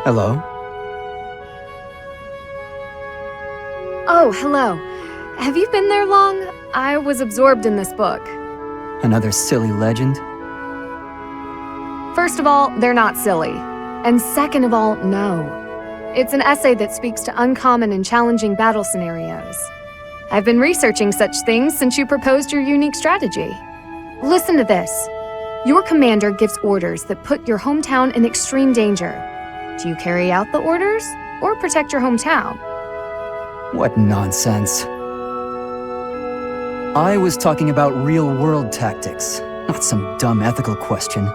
Hello? Oh, hello. Have you been there long? I was absorbed in this book. Another silly legend? First of all, they're not silly. And second of all, no. It's an essay that speaks to uncommon and challenging battle scenarios. I've been researching such things since you proposed your unique strategy. Listen to this. Your commander gives orders that put your hometown in extreme danger. Do you carry out the orders or protect your hometown? What nonsense. I was talking about real-world tactics, not some dumb ethical question.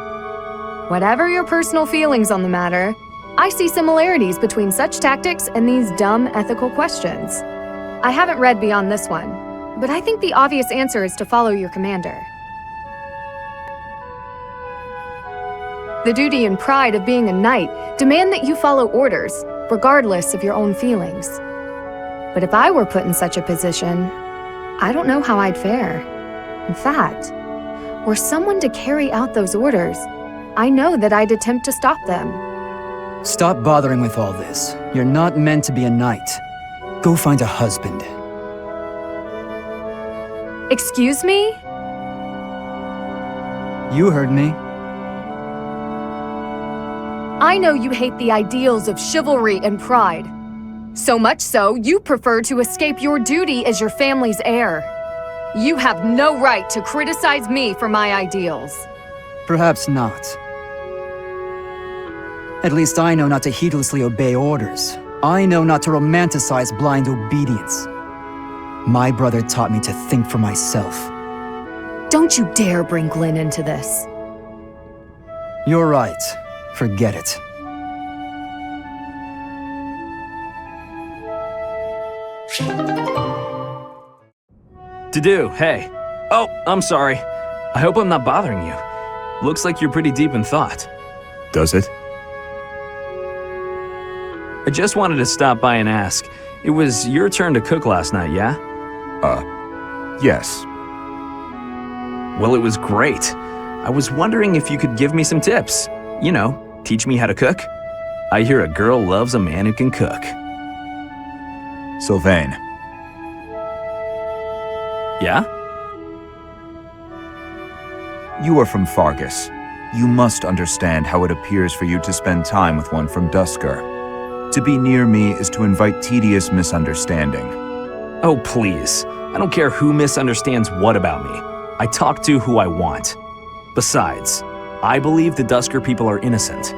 Whatever your personal feelings on the matter, I see similarities between such tactics and these dumb ethical questions. I haven't read beyond this one, but I think the obvious answer is to follow your commander. The duty and pride of being a knight demand that you follow orders, regardless of your own feelings. But if I were put in such a position, I don't know how I'd fare. In fact, were someone to carry out those orders, I know that I'd attempt to stop them. Stop bothering with all this. You're not meant to be a knight. Go find a husband. Excuse me? You heard me. I know you hate the ideals of chivalry and pride. So much so, you prefer to escape your duty as your family's heir. You have no right to criticize me for my ideals. Perhaps not. At least I know not to heedlessly obey orders. I know not to romanticize blind obedience. My brother taught me to think for myself. Don't you dare bring Glenn into this. You're right. Forget it. To-do, hey. Oh, I'm sorry. I hope I'm not bothering you. Looks like you're pretty deep in thought. Does it? I just wanted to stop by and ask. It was your turn to cook last night, yeah? Yes. Well, it was great. I was wondering if you could give me some tips. You know, teach me how to cook. I hear a girl loves a man who can cook. Sylvain. Yeah? You are from Fargus. You must understand how it appears for you to spend time with one from Dusker. To be near me is to invite tedious misunderstanding. Oh, please. I don't care who misunderstands what about me. I talk to who I want. Besides, I believe the Dusker people are innocent.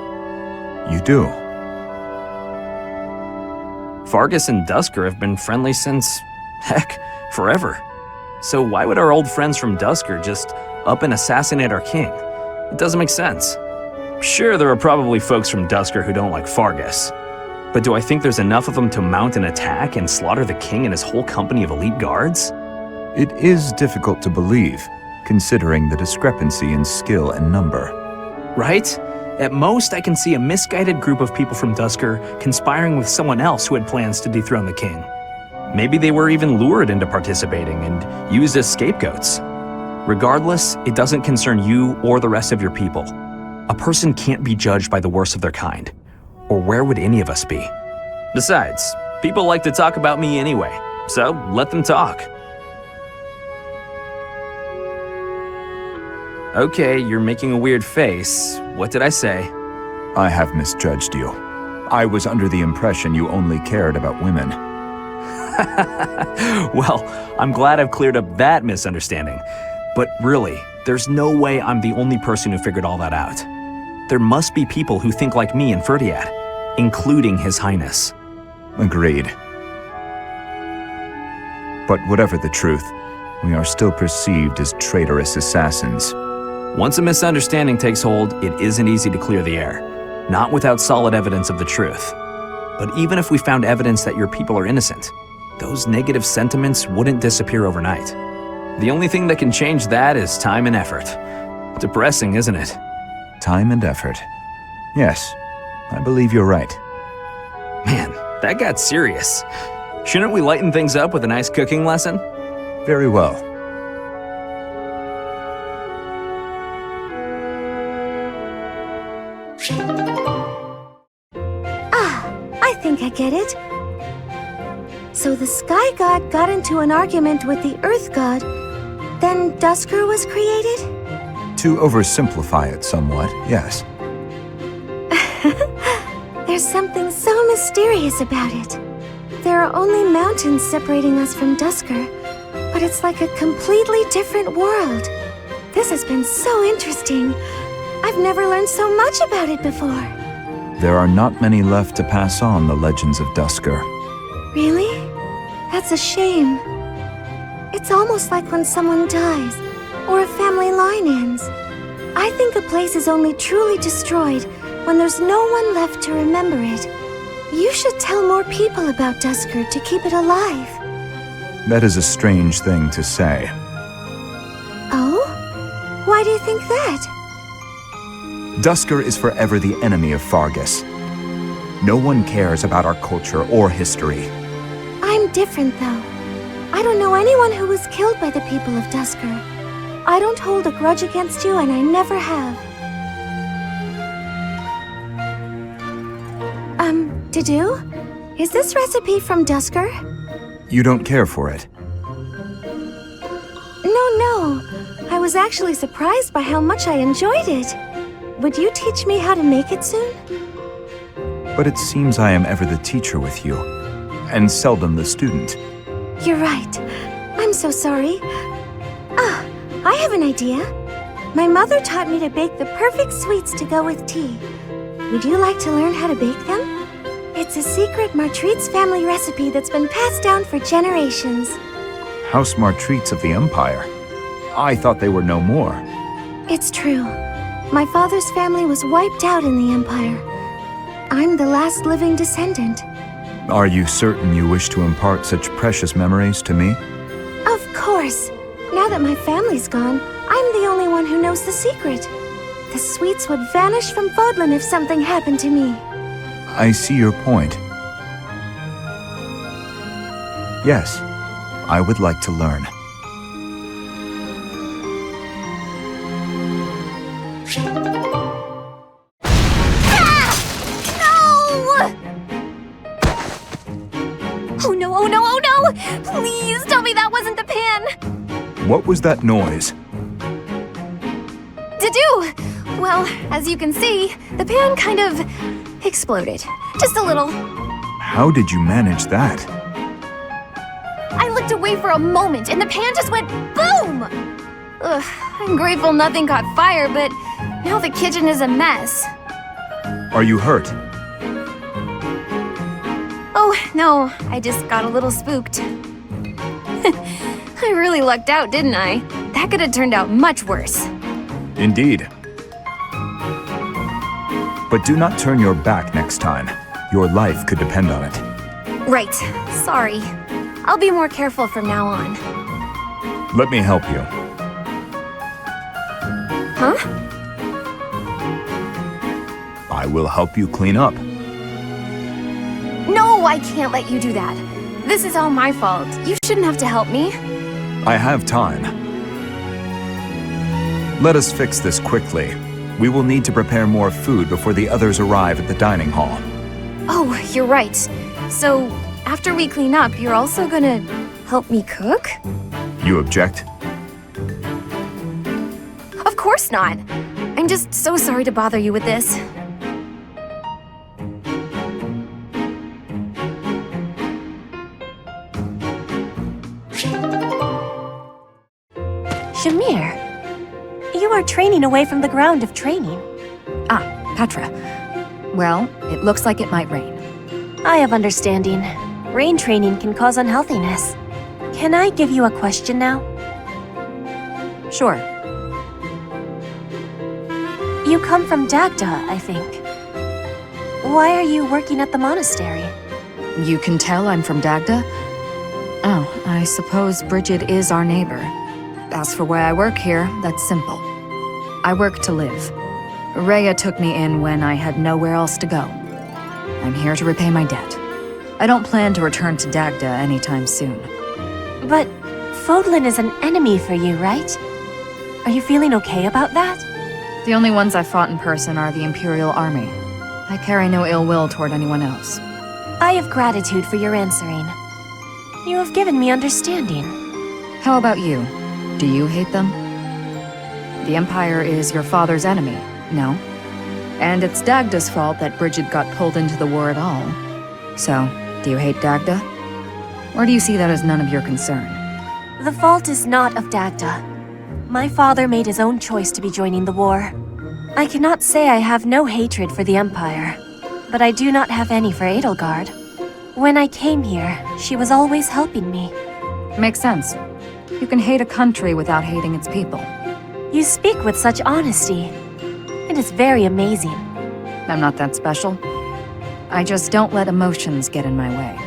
You do? Fargus and Dusker have been friendly since, heck, forever. So why would our old friends from Dusker just up and assassinate our king? It doesn't make sense. Sure, there are probably folks from Dusker who don't like Fargus. But do I think there's enough of them to mount an attack and slaughter the king and his whole company of elite guards? It is difficult to believe, considering the discrepancy in skill and number. Right? At most, I can see a misguided group of people from Dusker conspiring with someone else who had plans to dethrone the king. Maybe they were even lured into participating and used as scapegoats. Regardless, it doesn't concern you or the rest of your people. A person can't be judged by the worst of their kind. Or where would any of us be? Besides, people like to talk about me anyway, so let them talk. Okay, you're making a weird face. What did I say? I have misjudged you. I was under the impression you only cared about women. Well, I'm glad I've cleared up that misunderstanding. But really, there's no way I'm the only person who figured all that out. There must be people who think like me in Ferdiad, including His Highness. Agreed. But whatever the truth, we are still perceived as traitorous assassins. Once a misunderstanding takes hold, it isn't easy to clear the air, not without solid evidence of the truth. But even if we found evidence that your people are innocent, those negative sentiments wouldn't disappear overnight. The only thing that can change that is time and effort. Depressing, isn't it? Time and effort. Yes, I believe you're right. Man, that got serious. Shouldn't we lighten things up with a nice cooking lesson? Very well. I think I get it. So the Sky God got into an argument with the Earth God, then Dusker was created? To oversimplify it somewhat, yes. There's something so mysterious about it. There are only mountains separating us from Dusker, but it's like a completely different world. This has been so interesting. I've never learned so much about it before. There are not many left to pass on the legends of Dusker. Really? That's a shame. It's almost like when someone dies, or a family line ends. I think a place is only truly destroyed when there's no one left to remember it. You should tell more people about Dusker to keep it alive. That is a strange thing to say. Oh? Why do you think that? Dusker is forever the enemy of Fargus. No one cares about our culture or history. I'm different, though. I don't know anyone who was killed by the people of Dusker. I don't hold a grudge against you, and I never have. Didu? Is this recipe from Dusker? You don't care for it. No. I was actually surprised by how much I enjoyed it. Would you teach me how to make it soon? But it seems I am ever the teacher with you, and seldom the student. You're right. I'm so sorry. I have an idea. My mother taught me to bake the perfect sweets to go with tea. Would you like to learn how to bake them? It's a secret Martritz family recipe that's been passed down for generations. House Martritz of the Empire. I thought they were no more. It's true. My father's family was wiped out in the Empire. I'm the last living descendant. Are you certain you wish to impart such precious memories to me? Of course. Now that my family's gone, I'm the only one who knows the secret. The sweets would vanish from Fodlan if something happened to me. I see your point. Yes, I would like to learn. Oh no! Please tell me that wasn't the pan! What was that noise? Didu! Well, as you can see, the pan kind of exploded. Just a little. How did you manage that? I looked away for a moment and the pan just went boom! Ugh, I'm grateful nothing caught fire, but now the kitchen is a mess. Are you hurt? Oh, no, I just got a little spooked. I really lucked out, didn't I? That could have turned out much worse. Indeed. But do not turn your back next time. Your life could depend on it. Right, sorry. I'll be more careful from now on. Let me help you. Huh? I will help you clean up. No, I can't let you do that. This is all my fault. You shouldn't have to help me. I have time. Let us fix this quickly. We will need to prepare more food before the others arrive at the dining hall. Oh, you're right. So, after we clean up, you're also gonna help me cook? You object? Of course not. I'm just so sorry to bother you with this. Shamir, you are training away from the ground of training. Ah, Petra. Well, it looks like it might rain. I have understanding. Rain training can cause unhealthiness. Can I give you a question now? Sure. You come from Dagda, I think. Why are you working at the monastery? You can tell I'm from Dagda? Oh, I suppose Bridget is our neighbor. As for why I work here, that's simple. I work to live. Rhea took me in when I had nowhere else to go. I'm here to repay my debt. I don't plan to return to Dagda anytime soon. But Fodlan is an enemy for you, right? Are you feeling okay about that? The only ones I've fought in person are the Imperial Army. I carry no ill will toward anyone else. I have gratitude for your answering. You have given me understanding. How about you? Do you hate them? The Empire is your father's enemy, no? And it's Dagda's fault that Bridget got pulled into the war at all. So, do you hate Dagda? Or do you see that as none of your concern? The fault is not of Dagda. My father made his own choice to be joining the war. I cannot say I have no hatred for the Empire, but I do not have any for Edelgard. When I came here, she was always helping me. Makes sense. You can hate a country without hating its people. You speak with such honesty. It is very amazing. I'm not that special. I just don't let emotions get in my way.